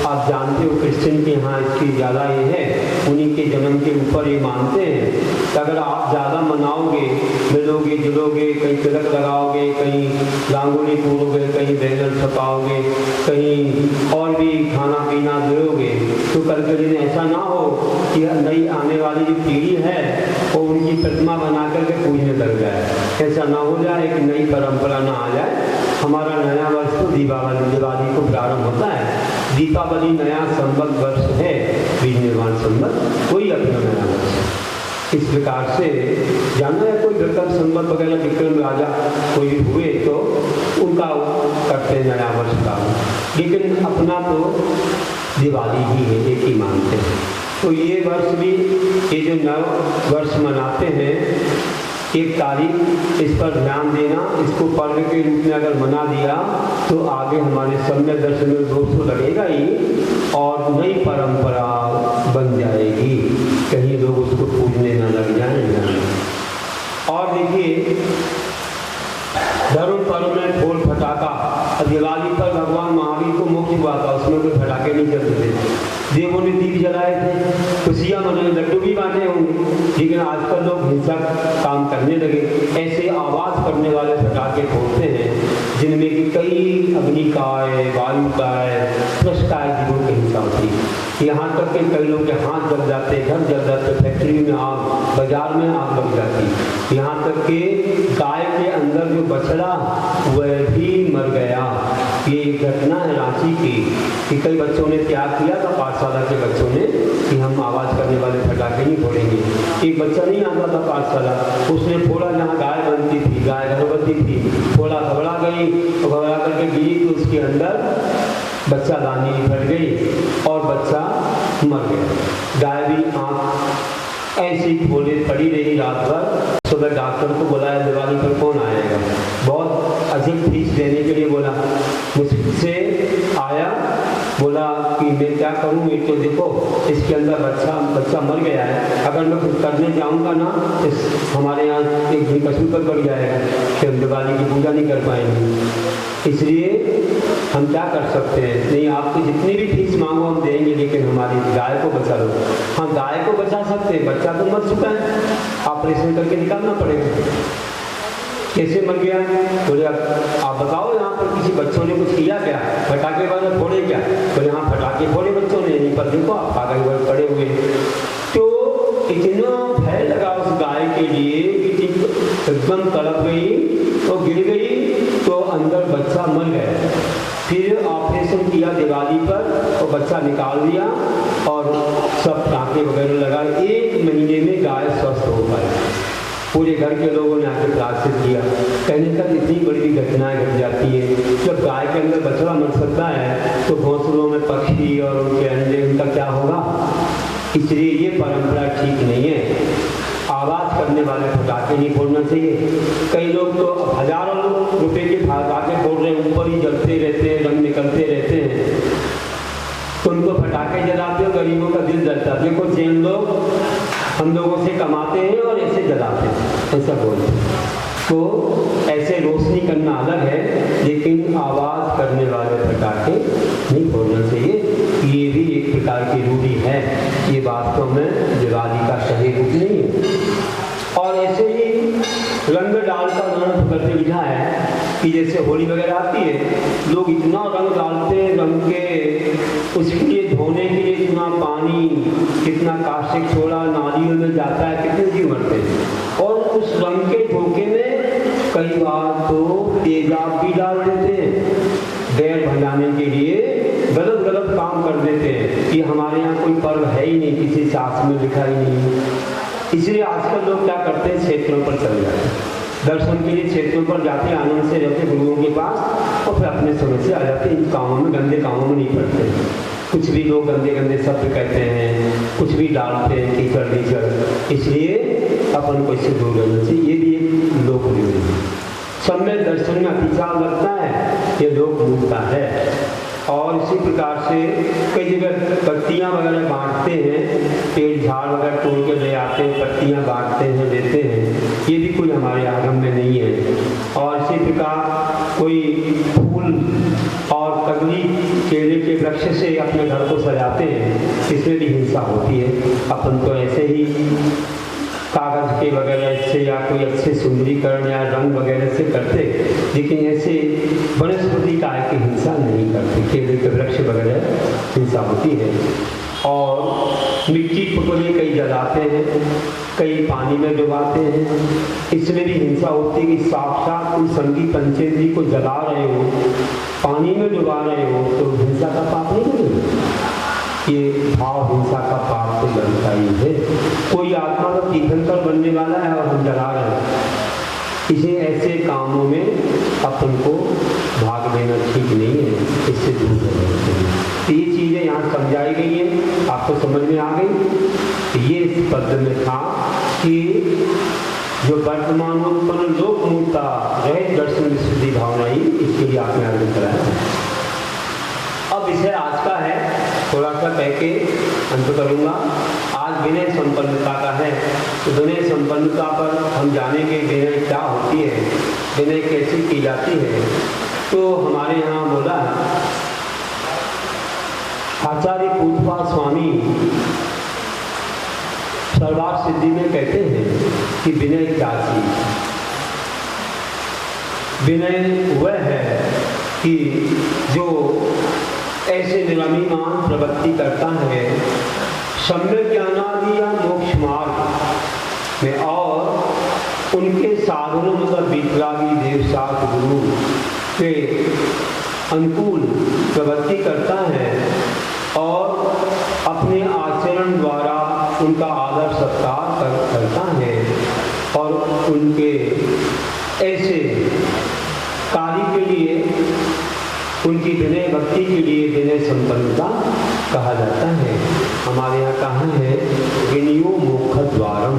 Speaker 2: आप जानते हो क्रिश्चियन के यहाँ इसकी ज़्यादा ये है, उन्हीं के जन्म के ऊपर ये मानते हैं कि अगर आप ज़्यादा मनाओगे, मिलोगे जुलोगे, कहीं तिलक लगाओगे, कहीं रंगोली पूरोगे, कहीं बैनर छपाओगे, कहीं और भी खाना पीना दोगे, तो कल के दिन ऐसा ना हो कि नई आने वाली जो पीढ़ी है वो उनकी प्रतिमा बना करके पूजने लग जाए। ऐसा ना हो जाए कि नई परंपरा ना आ जाए। हमारा नया वर्ष तो दिवाली को प्रारंभ होता है। दीपावली नया संवत वर्ष है, बीज निर्माण संवत, वही अपना नया वर्ष है। इस प्रकार से जाना है, कोई विक्रम संवत वगैरह विक्रम राजा कोई हुए तो उनका करते हैं नया वर्ष का, लेकिन अपना तो दिवाली ही है, एक ही मानते हैं। तो ये वर्ष भी, ये जो नव वर्ष मनाते हैं 1 तारीख, इस पर ध्यान देना। इसको पर्व के रूप में अगर मना दिया तो आगे हमारे सम्य दर्शन में दोष तो लगेगा ही, और नई परंपरा बन जाएगी, कहीं लोग उसको पूजने न लग जाएंगे। और देखिए धर्म पर्व में फूल फटाका, दिवाली पर भगवान महावीर को मोक्ष हुआ था, उसमें कोई फटाके नहीं चलते थे, देवों ने दीप जलाए थे, खुशियाँ मनाए, लड्डू भी बांटे होंगे। लेकिन आजकल लोग हिंसक काम करने लगे, ऐसे आवाज़ करने वाले फटाके फोड़ते हैं जिनमें कि कई अग्निकाय, वायुकाय, प्रष्काय जीवों की हिंसा होती है। यहाँ तक कि कई लोग के हाथ जल जाते, घर जल जाते, फैक्ट्री में आग, बाजार में आग लग जाती। यहाँ तक कि गाय के अंदर जो बछड़ा वह भी मर गया। ये घटना है रांची की कि कई बच्चों ने त्याग किया था, पाठशाला के बच्चों ने, कि हम आवाज़ करने वाले पटाखे नहीं फोड़ेंगे। एक बच्चा नहीं आता था पाठशाला, उसने फोड़ा जहाँ गाय बनती थी, गाय गर्भवती थी, फोड़ा, घबरा गई, तो घबरा करके गिरी तो उसके अंदर बच्चा दानी फट गई और बच्चा मर गया। गाय भी आँख ऐसी खोले पड़ी रही रात भर। सुबह डॉक्टर को बुलाया, दिवाली पर कौन आएगा, बहुत अधिक फीस देने के लिए बोला। मुझसे आया, बोला कि मैं क्या करूँ, ये तो देखो इसके अंदर बच्चा मर गया है, अगर मैं कुछ करने जाऊँगा ना इस हमारे यहाँ एक दिन कसूर पर पड़ जाएगा कि हम दिवाली की पूजा नहीं कर पाएंगे। इसलिए हम क्या कर सकते हैं, नहीं आपको जितनी भी फीस मांगो हम देंगे, लेकिन हमारी गाय को बचा लो। हाँ गाय को बचा सकते हैं, बच्चा तो मर चुका है, ऑपरेशन करके निकालना पड़ेगा। कैसे मर गया, बोले आप बताओ यहाँ पर किसी बच्चों ने कुछ किया क्या, फटाके वाले फोड़े क्या, बोले हाँ फटाके फोड़े बच्चों ने, यहीं पर देखो आप कागज पर पड़े हुए। तो इतना भय लगा उस गाय के लिए कि एकदम तड़प गई तो गिर गई, तो अंदर बच्चा मर गया। फिर ऑपरेशन किया दिवाली पर और बच्चा निकाल दिया और सब टाँके वगैरह लगा। 1 महीने में गाय स्वस्थ हो पाई। पूरे घर के लोगों ने आके प्रार्थना किया, कहने तक इतनी बड़ी घटनाएं घट जाती है। जब गाय के अंदर बछड़ा मर सकता है तो घोंसलों में पक्षी और उनके अंडे, उनका क्या होगा। इसलिए ये परंपरा ठीक नहीं है। आवाज़ करने वाले पटाखे नहीं फोड़ना चाहिए। कई लोग तो हजारों रुपए के पटाखे फोड़ रहे हैं, ऊपर ही जलते रहते हैं, रंग निकलते रहते हैं, तो उनको पटाखे जलाते हो, गरीबों का दिल जलता है। देखो जैन लोग हम लोगों से कमाते हैं और ऐसे जलाते हैं, ऐसा बोलते हैं। तो ऐसे रोशनी करना अलग है, लेकिन आवाज़ करने वाले पटाखे नहीं फोड़ना चाहिए। ये भी एक प्रकार की रूढ़ी है, ये वास्तव में दिवाली का सही रूप नहीं है। और ऐसे ही रंग डालकर उन्होंने करके लिखा है कि जैसे होली वगैरह आती है, लोग इतना रंग डालते हैं, रंग के उसके लिए धोने के लिए इतना पानी, कितना कास्टिक सोडा नालियों में जाता है, कितने जीव मरते हैं। और उस रंग के धोखे में कई बार तो तेजाब भी डाल देते हैं, बैर भंजाने के लिए गलत गलत काम कर देते हैं। ये हमारे यहाँ कोई पर्व है ही नहीं, किसी शास्त्र में लिखा ही नहीं। इसलिए आजकल लोग क्या करते हैं, क्षेत्रों पर चले जाते हैं, दर्शन के लिए क्षेत्रों पर जाते, आनंद से रहते गुरुओं के पास, और फिर अपने समय से आ जाते। इन कामों में, गंदे कामों में नहीं पड़ते। कुछ भी लोग गंदे गंदे शब्द कहते हैं, कुछ भी डालते हैं, कीचड़ कीचड़, इसलिए अपन को इससे दूर रहना चाहिए। ये भी एक लोक रीति है। सब में दर्शन में अतिचार लगता है, ये लोक मूर्खता है। और इसी प्रकार से कई जगह पत्तियां वगैरह बांटते हैं, पेड़ झाड़ वगैरह तोड़ के ले आते हैं, पत्तियां बांटते हैं, देते हैं, ये भी कोई हमारे आगम में नहीं है। और इसी प्रकार कोई फूल और कदली केले के वृक्ष से अपने घर को सजाते हैं, इसमें भी हिंसा होती है। अपन तो ऐसे ही कागज के वगैरह से या कोई अच्छे सुंदरीकरण या रंग वगैरह से करते, लेकिन ऐसे वनस्पति काय की हिंसा नहीं करते। केले के वृक्ष वगैरह हिंसा होती है। और मिट्टी पुतले कई जलाते हैं, कई पानी में डुबाते हैं, इसमें भी हिंसा होती है कि साक्षात उन संगी पंचेंद्री को जला रहे हो, पानी में डुबा रहे हो, तो हिंसा का पाप नहीं करेंगे। ये भाव हिंसा का पाप तो बनता ही है। कोई आत्मा तो तीर्थंकर बनने वाला है और हम जला रहे हैं, इसे ऐसे कामों में अपन को भाग लेना ठीक नहीं है, इससे दूर रहना चाहिए। तो ये चीज़ें यहाँ समझाई गई हैं, आपको समझ में आ गई। तो ये इस पद में था कि जो वर्तमान उत्पन्न लोक मूर्ता रहित दर्शन विशुद्धि भावना ही, इसके लिए आपने आगे कराया। अब विषय आज का है, थोड़ा सा कह के अंत करूँगा। आज विनय संपन्नता का है, तो विनय संपन्नता पर हम जानेंगे विनय क्या होती है, विनय कैसी की जाती है। तो हमारे यहाँ बोला आचार्य पूजपा स्वामी सर्वार्थ सिद्धि में कहते हैं कि विनय क्या चीज। विनय वह है कि जो ऐसे निरभिमान प्रवृत्ति करता है सम्यक ज्ञानादि या मोक्ष मार्ग में और उनके साधनों मतलब वितरागी देव शास्त्र गुरु के अनुकूल प्रवृत्ति करता है और अपने आचरण द्वारा उनका आदर सत्कार करता है और उनके ऐसे कार्य के लिए उनकी विनय भक्ति के लिए विनय संपन्नता कहा जाता है। हमारे यहाँ कहा है विनयो मोक्ष द्वारम,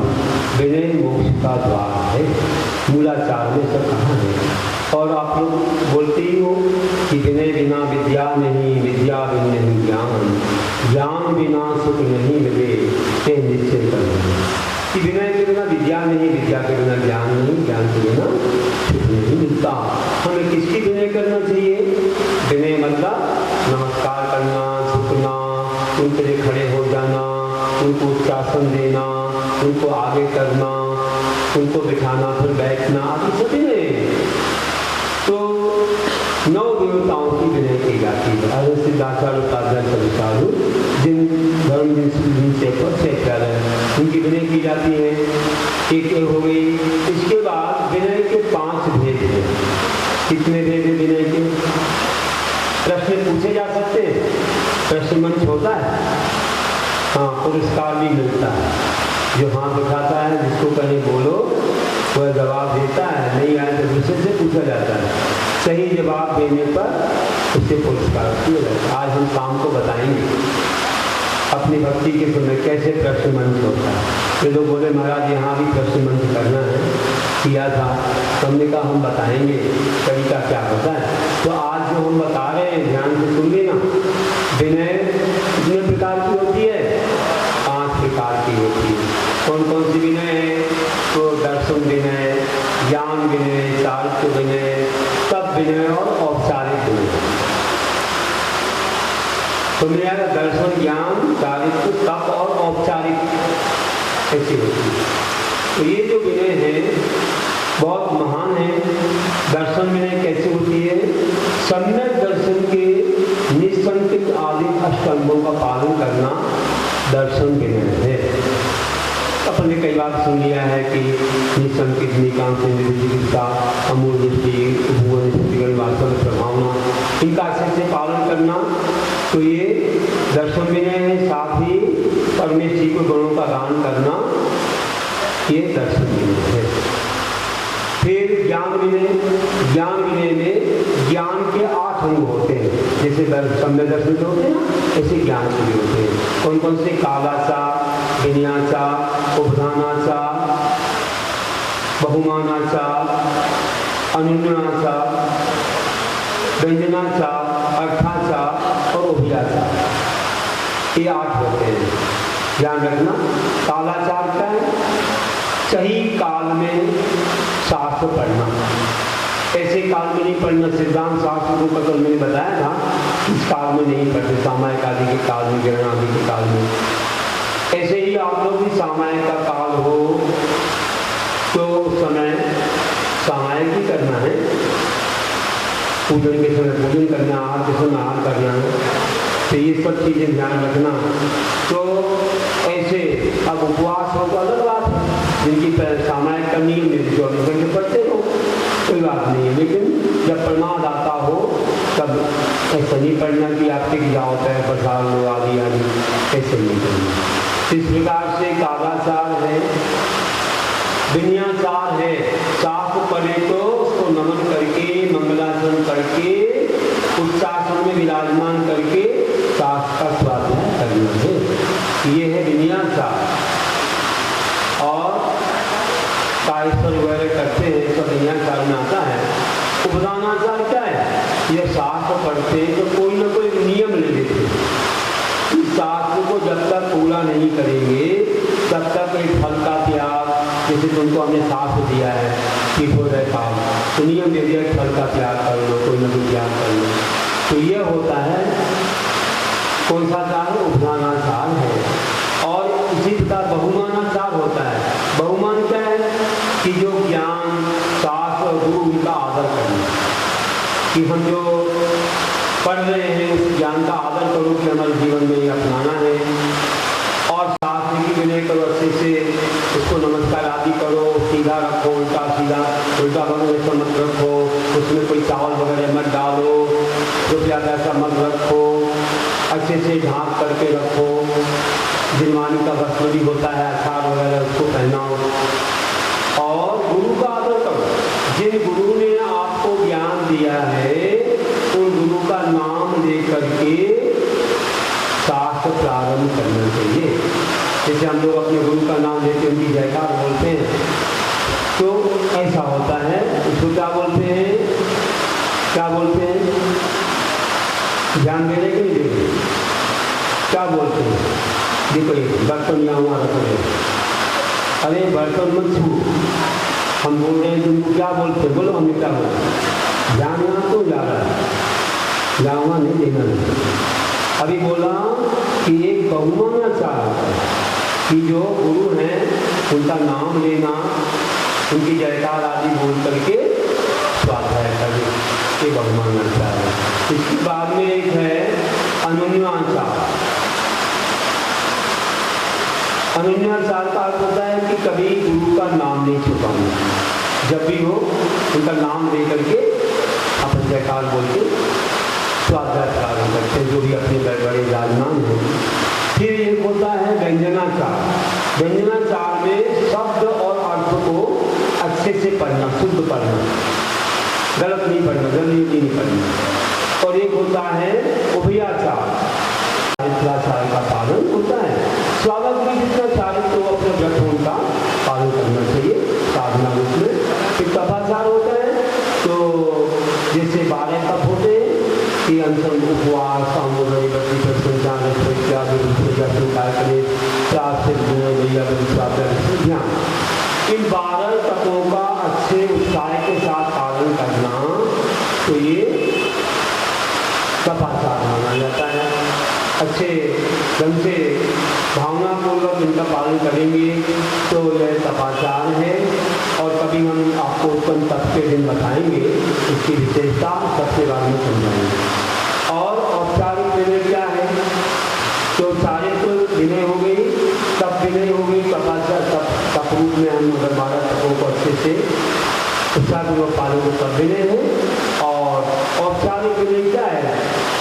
Speaker 2: विनय मोक्ष का द्वार है, मूलाचार में सब कहा है। और आप लोग बोलते ही हो कि विनय बिना विद्या नहीं, विद्या बिन नहीं ज्ञान, ज्ञान बिना सुख नहीं मिले, ये निश्चय कर कि विनय के बिना विद्या नहीं, विद्या के बिना ज्ञान नहीं, ज्ञान के बिना सुख नहीं मिलता। हमें किसकी विनय करना चाहिए? विनय मतलब नमस्कार करना, झुकना, उनके लिए खड़े हो जाना, उनको उच्चासन देना, उनको आगे करना, उनको बिठाना फिर बैठना, आदि सब विनय। तो 9 देवताओं की विनय की जाती है। अरे सिद्धाचार्य उपाध्याय संसारू जिन धर्म जिनसे उनकी विनय की जाती है। एक हो गई। इसके बाद विनय के 5 भेद हैं। कितने भेद हैं विनय के? प्रश्न पूछे जा सकते हैं, प्रश्न मंच होता है, हाँ, पुरस्कार भी मिलता है। जो हाथ उठाता है, जिसको कहीं बोलो वह जवाब देता है, नहीं आए तो दूसरे से पूछा जाता है, सही जवाब देने पर उससे पुरस्कार किया जाता है। आज हम शाम को बताएंगे अपनी भक्ति के समय कैसे प्रश्न मंच होता है। ये लोग बोले महाराज यहाँ भी प्रश्न मंच करना है, किया था, तो हमने कहा हम बताएंगे तरीका क्या होता है। तो आज जो हम बता रहे हैं ध्यान से सुन लेना। विनय कितने प्रकार की होती है? 5 प्रकार की होती है। कौन कौन सी विनय है? तो दर्शन विनय, ज्ञान विनय, चारित्र विनय, तप विनय और औपचारिक विनय। तो मेरा दर्शन, ज्ञान, चारित्र, तप और औपचारिक ऐसी होती है। तो ये जो विनय है बहुत महान है। दर्शन विनय कैसे होती है? सम्यक दर्शन के निसंकित आदि अष्टंगों का पालन करना दर्शन विनय है। अपन ने कई बार सुन लिया है कि निसंकित, निकांत, निर्विचिकित्सा, अमूल दृष्टि, भुवन दृष्टि, वास्तव प्रभावना, इनका अच्छे से पालन करना, तो ये दर्शन विनय है। साथ ही परमेश्वर जी को गुणों का दान करना, ये दर्शन विनय है। फिर ज्ञान विनय। ज्ञान विनय में ज्ञान के 8 अंग होते हैं। जैसे सम्यक दर्शन के होते हैं ना, ऐसे ज्ञान के भी होते हैं। कौन कौन से? कालाचा, विनयाचा, उपधानाचा, बहुमानाचा, अनुन्नाचा, व्यंजनाचा, अर्थाचा और ओभियाचा, ये 8 होते हैं। ध्यान रखना। कालाचार क्या है? सही काल में शास्त्र पढ़ना, ऐसे काल में नहीं पढ़ना। सिद्धांत शास्त्र को कल मैंने बताया था, इस काल में नहीं पढ़ते, सामायिक आदि के काल में, ग्रहण आदि के काल में। ऐसे ही आप लोग भी सामायिक का काल हो तो उस समय सामायिक ही करना है। पूजन के समय पूजन करना, आहार के समय आहार करना है। तो ये सब चीज़ें ध्यान रखना। तो ऐसे अब उपवास हो तो अलग बात है, जिनकी सामायिक करनी है, मेरे 24 घंटे पढ़ते हो, कोई बात नहीं है। लेकिन जब प्रमाद आता हो तब ऐसा नहीं पढ़ना कि आप टिक जाओ, पैर पसार लो, आदि आदि, ऐसे नहीं करना। इस प्रकार से कालाचार है, विनयाचार है। शास्त्र पढ़े तो उसको नमन करके, मंगलाचरण करके, उच्चासन में विराजमान करके शास्त्र का स्वाध्याय करना है। ये है विनयाचार। और कायस्वर वगैरह करते हैं तो विनयाचार में आता है। उपदानाचार क्या है? ये शास्त्र पढ़ते हैं तो कोई ना कोई नियम ले लेते हैं। शास्त्र को जब तक पूरा नहीं करेंगे तब तक एक फल का त्याग, जैसे तुमको हमने शास्त्र दिया है कि हो रहे काम, तो नियम दे दिया फल का त्याग कर लो, कोई ना कोई त्याग कर लो। तो ये होता है कौन सा चार? उपदानाचार है। और इसी प्रकार बहुमानाचार होता है। बहुमान क्या है? कि जो ज्ञान, शास्त्र और गुरु, उनका आदर करना, कि हम जो पढ़ रहे हैं उस ज्ञान का आदर करो कि हमारे जीवन में ये अपनाना है। और शास्त्र की विनय करो, अच्छे से उसको नमस्कार आदि करो, सीधा रखो, उल्टा सीधा, उल्टा वगैरह मत रखो, उसमें कोई चावल वगैरह मत डालो, रुपया पैसा मत रखो, अच्छे से ढांक करके रखो। जिनवानी का वस्त्र भी होता है अचार वगैरह, उसको पहनाओ। और गुरु का आदर करो। जिन गुरु ने आपको ज्ञान दिया है उन गुरु का नाम लेकर के शास्त्र प्रारंभ करना चाहिए। जैसे हम लोग अपने गुरु का नाम लेते उनकी जयकार बोलते हैं, तो ऐसा होता है। उसको क्या बोलते हैं, क्या बोलते हैं? ध्यान देने के लिए क्या बोलते हैं? देखो ये बर्तन यहाँ हुआ रखो, अरे बर्तन मत छू, हम बोल रहे हैं तुमको क्या बोलते हैं, बोलो हमें क्या बोलते। ध्यान यहाँ तो जा रहा है, यहाँ नहीं देना नहीं। अभी बोला कि एक बहुमानाचार होता है कि जो गुरु हैं उनका नाम लेना, उनकी जयकार आदि बोल करके स्वाध्याय करें, ये बहुमानाचार है। इसके बाद में एक है अनन्याचार। अनन्याचार का अर्थ होता है कि कभी गुरु का नाम नहीं छुपाना, जब भी हो उनका नाम ले करके अपन जयकार बोल के स्वाध्याय प्रारंभ करते हैं, जो भी अपने बड़े राजनाम हैं। फिर एक होता है व्यंजनाचार। व्यंजनाचार में शब्द और अर्थ को अच्छे से पढ़ना, शुद्ध पढ़ना, गलत नहीं पढ़ना, जल्दी नहीं पढ़ना। और एक होता है उभयाचार, चारित्राचार का पालन होता है। स्वागत में जितना चारित्र को अपने व्रत उनका पालन करना चाहिए साधना में। फिर तपाचार होता है, तो जैसे 12 तप होते हैं कि अंसन उपवास सामूहिक इन 12 तपों का अच्छे उत्साह के साथ पालन करना, तो ये तपाचार माना जाता है। अच्छे ढंग से भावनापूर्वक इनका पालन करेंगे तो यह तपाचार है। और कभी हम आपको उत्पन्न तप के दिन बताएंगे, इसकी विशेषता सबसे बाद में समझाएंगे। और औपचारिक विनय क्या है, तो औपचारिक विनय हो गई, तप विनय हो गई, तपाचार तप रूप में हम अगर 12 तपों को अच्छे से उत्साहपूर्वक पालन को तप विनय है। और औपचारिक विनय क्या है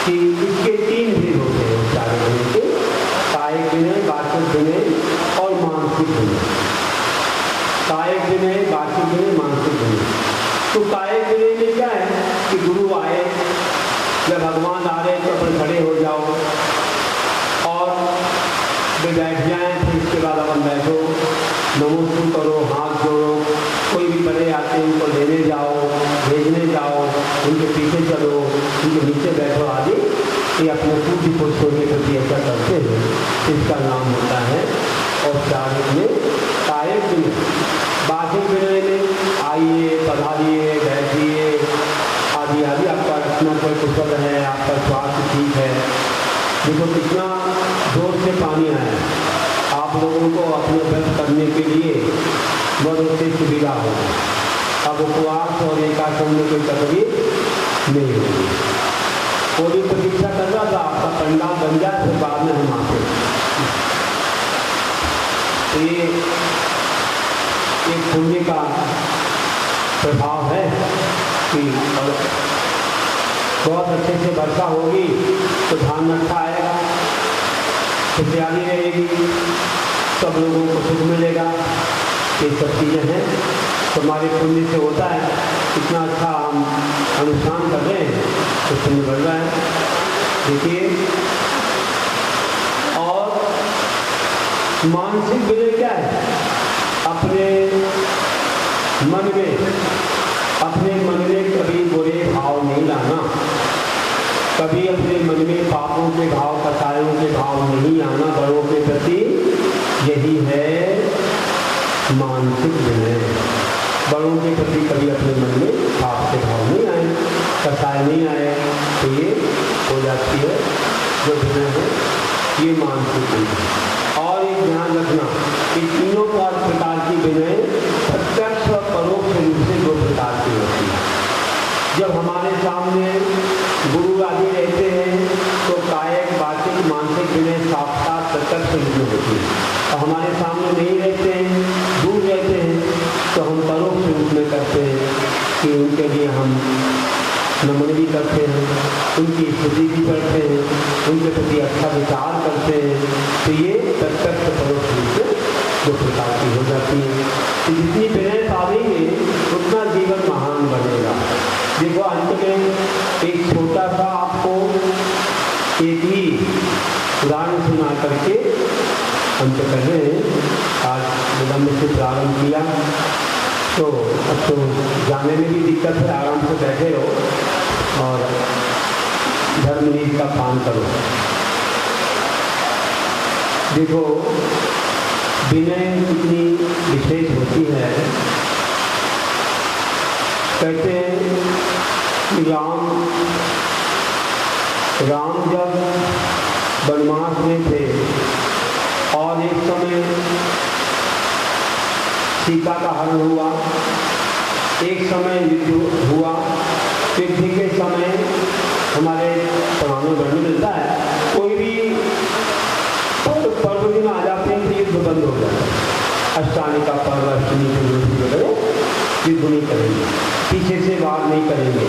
Speaker 2: कि इसके 3 भेद होते हैं औपचारिक विनय के, कायिक विनय, वाचिक विनय और मानसिक विनय। कायिक विनय, वाचिक विनय, मानसिक विनय। तो कायिक विनय में क्या है कि गुरु आए या भगवान आ रहे तो अपन खड़े हो जाओ और वे बैठ जाएं, फिर इसके बाद अपन बैठो, नमस्कार करो, हाथ जोड़ो, कोई भी बड़े आते हैं उनको लेने जाओ, भेजने जाओ, उनके पीछे चलो, उनके नीचे बैठो आदि, ये अपने पूज्य पुरुषों के प्रति ऐसा करते हैं। इसका नाम होता है औपचारिक में कायिक विनय। वाचिक विनय में आइए, पधारिए, बैठिए आदि आदि, आपका रचना कोई कुशल है, आपका स्वास्थ्य ठीक है। देखो कितना जोर से पानी आया, आप लोगों को अपने व्रत करने के लिए बहुत अच्छी सुविधा हो। अब उपवास और एकादशी में कोई तकलीफ नहीं होगी। कोई प्रतीक्षा कर रहा था आपका पंडाल बन जाए, फिर बाद में हम आते। तो ये एक पुण्य का प्रभाव है कि बहुत अच्छे से वर्षा होगी तो धान अच्छा आएगा, खुशहाली रहेगी, सब लोगों को सुख मिलेगा। ये सब चीज़ें हैं तो हमारे पुण्य से होता है। इतना अच्छा हम अनुष्ठान कर रहे हैं तो पुण्य बढ़ रहा है। देखिए, और मानसिक विनय क्या है, अपने मन में कभी बुरे भाव नहीं लाना, कभी अपने मन में पापों के भाव, कसायों के भाव नहीं आना बड़ों के प्रति। यही है मानसिक विनय। बड़ों के प्रति कभी अपने मन में पाप के भाव नहीं आए, कसाय नहीं आए, तो ये हो जाती है जो विनय है, ये मानसिक विनय। और एक ध्यान रखना कि तीनों प्रकार की विनय प्रत्यक्ष और परोक्ष रूप से 2 प्रकार की होती है। जब हमारे सामने गुरु आदि रहते उनके लिए हम नमन भी करते हैं, उनकी स्तुति भी करते हैं, उनके प्रति अच्छा विचार करते हैं, तो ये प्रत्यक्ष परोक्ष रूप से दो प्रकार की हो जाती है। तो जितनी विनय पावेंगे उतना जीवन महान बनेगा। देखो अंत में एक छोटा सा आपको एक ही उदाहरण सुना करके अंत कर रहे हैं। आज विलम्ब से प्रारंभ किया तो अब तो जाने में भी दिक्कत है, आराम से बैठे रहो और धर्मनीति का पान करो। देखो विनय कितनी विशेष होती है। कहते हैं कि राम जब वनवास में थे और एक समय सीता का हरण हुआ, एक समय युद्ध हुआ, युद्ध के समय हमारे पुराणों में मिलता है कोई भी पर्व दिन आ जाते हैं तो युद्ध बंद हो जाता है। अष्टानी का पर्व, अष्टमी के युद्ध नहीं करेंगे, पीछे से वार नहीं करेंगे,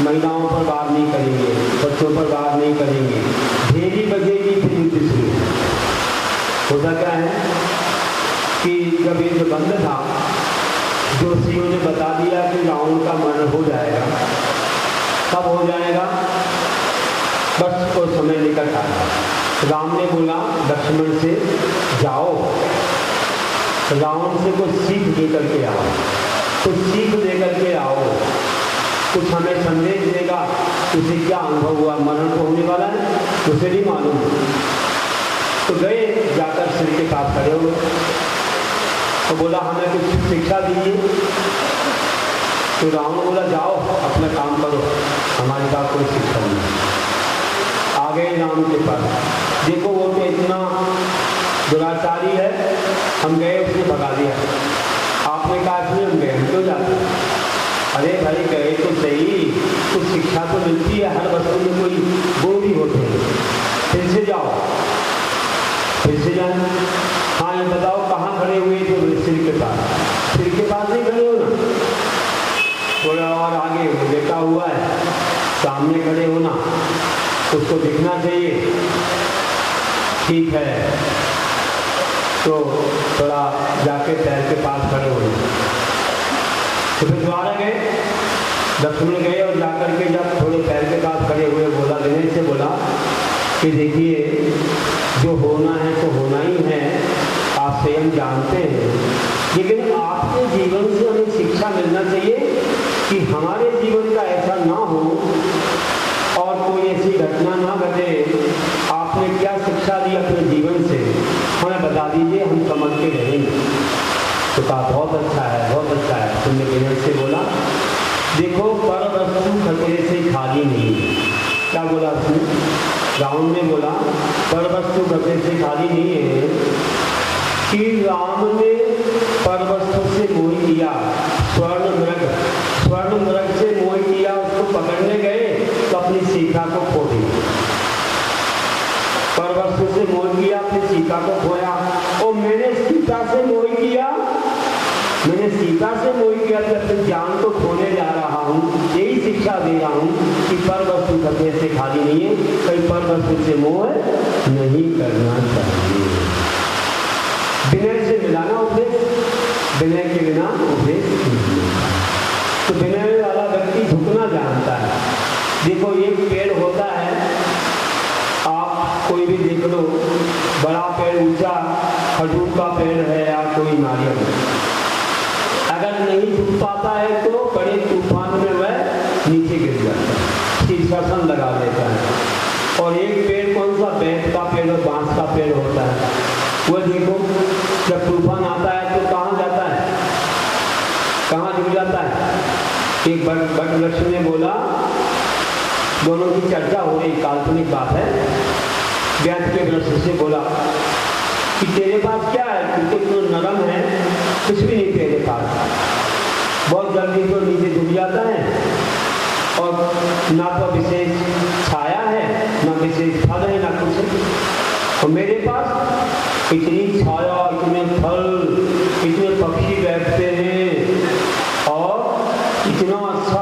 Speaker 2: महिलाओं पर वार नहीं करेंगे, बच्चों पर वार नहीं करेंगे, भेरी बजेगी फिर युद्ध शुरू। होता क्या है कि जब युद्ध बंद था, जोशियों ने बता दिया कि रावण का मरण हो जाएगा। कब हो जाएगा? बस वो समय निकट आया। राम ने बोला लक्ष्मण से, जाओ रावण से कुछ सीख लेकर के आओ, कुछ सीख लेकर के आओ, कुछ हमें संदेश देगा। उसे क्या अनुभव हुआ? मरण तो होने वाला है, उसे नहीं मालूम। तो गए, जाकर श्री के पास खड़े हो तो बोला हमें कुछ शिक्षा दीजिए। तो रावण बोला जाओ अपना काम करो, हमारे पास कोई शिक्षा नहीं। आ गए राम के पास, देखो वो तो इतना दुराचारी है, हम गए उसने भगा दिया। आपने कहा इसलिए हम गए, हम क्यों जाते? अरे भाई गए तो सही, कुछ शिक्षा तो मिलती है, हर वस्तु में कोई गुण भी होते हैं। फिर से जाओ, फिर से जाए। हाँ ये बताओ कहाँ खड़े हुए थे? सिर के पास। सिर के पास नहीं खड़े हो ना, थोड़ा और आगे वो लेटा हुआ है, सामने खड़े हो ना, उसको दिखना चाहिए। ठीक है, तो थोड़ा जाके पैर के पास खड़े हो। तो फिर द्वारा गए, लक्ष्मण गए और जाकर के जब थोड़े पैर के पास खड़े हुए बोला, विनय से बोला कि देखिए जो होना है तो होना ही है, आप स्वयं जानते हैं, लेकिन आपके जीवन से हमें शिक्षा मिलना चाहिए कि हमारे जीवन का ऐसा ना हो और कोई ऐसी घटना ना घटे। आपने क्या शिक्षा दी अपने जीवन से, हमें बता दीजिए, हम समझ के रहेंगे। तो कहा बहुत अच्छा है, बहुत अच्छा है। तुमने विनय से बोला देखो पर वस्तु खतरे से खाली नहीं है। क्या बोला उसने? रावण ने बोला पर वस्तु खतरे से खाली नहीं है कि राम ने पर वस्तु से मोह किया, स्वर्ण मृग से मोह किया, उसको पकड़ने गए तो अपनी सीता को खो दिया। पर वस्तु से मोह किया, अपनी सीता को खोया। और मैंने सीता से मोह किया तो अपनी जान को खोने जा रहा हूँ। यही शिक्षा दे रहा हूँ कि पर वस्तु खतरे से खाली नहीं है, कहीं पर वस्तु से मोह नहीं करना चाहिए। विनय से मिलाना उपदेश, विनय के बिना उपदेश नहीं। तो विनय वाला व्यक्ति झुकना जानता है। देखो एक पेड़ होता है, आप कोई भी देख लो, बड़ा पेड़, ऊंचा खजूर का पेड़ है या कोई नारियल, अगर नहीं झुक पाता है तो बड़े तूफान में वह नीचे गिर जाता है, शीर्षासन लगा देता है। और एक पेड़ कौन सा? बेंत का पेड़ और बांस का पेड़ होता है। वह देखो जब तूफान आता है तो कहाँ जाता है, कहाँ गिर जाता है? एक बट वृक्ष ने बोला, दोनों की चर्चा हो रही, काल्पनिक बात है। बेंत के वृक्ष से बोला कि तेरे पास क्या है, क्योंकि तो नरम है, कुछ भी नहीं तेरे पास, बहुत जल्दी तो नीचे डूब जाता है और ना तो विशेष छाया है, ना विशेष फल है, ना कुछ है। और मेरे पास इतनी छाया, इतने फल, इतने पक्षी बैठते हैं और इतना अच्छा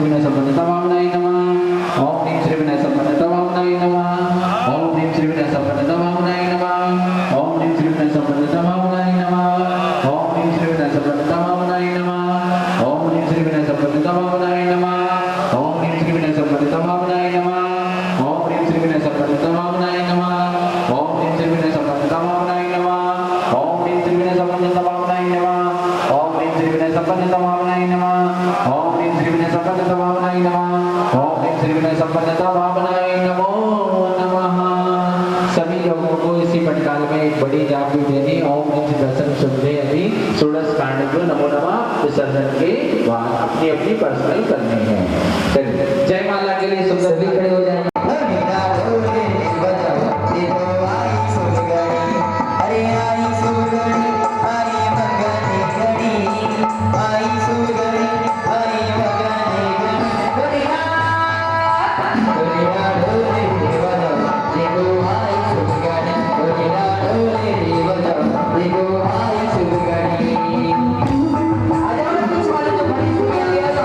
Speaker 1: श्री विनय संपन्नता भावनाय नमः। ओम ह्रीं श्री विनय संपन्नता भावनाय नमः। ओम ह्रीं श्री विनय संपन्नता भावनाय नमः। ओम ह्रीं श्री विनय संपन्नता भावनाय नमः। ओम ह्रीं श्री विनय संपन्नता भावनाय नमः। ओम ह्रीं श्री विनय संपन्नता भावनाय नमः। ओम ह्रीं श्री विनय संपन्नता भावनाय नमः। ओम ह्रीं श्री विनय संपन्नता भावनाय नमः। ओम ह्रीं श्री विनय संपन्नता भावनाय नमः। ओम ह्रीं श्री विनय संपन्नता भावनाय नमः। ओम ह्रीं श्री विनय संपन्नता भावनाय नमः। ओम ह्रीं श्री विनय संपन्नता भावनाय नमः। ओम ह्रीं श्री विनय संपन्नता भावनाय नमो नमः। सभी लोगों को इसी पटकाल में एक बड़ी जाप भी देनी। ओम ह्रीं श्री दर्शन शुद्धे अभी षोडश कांड को नमो नमः विसर्जन के बाद अपनी अपनी पर्सनल करनी है। चलिए जय माला के लिए सुंदर
Speaker 3: सभी खड़े हो जाएंगे। मीरा ढोले बजाओ देखो आई सुरगड़ी, अरे आई सुरगड़ी आई मगने घड़ी, आई सुरगड़ी आई मगने घड़ी। मीरा ढोले बजाओ देखो आई सुरगड़ी, मीरा ढोले बजाओ देखो आई सुरगड़ी। आज हम कुछ वाले तो बड़ी सुरगड़ी है तो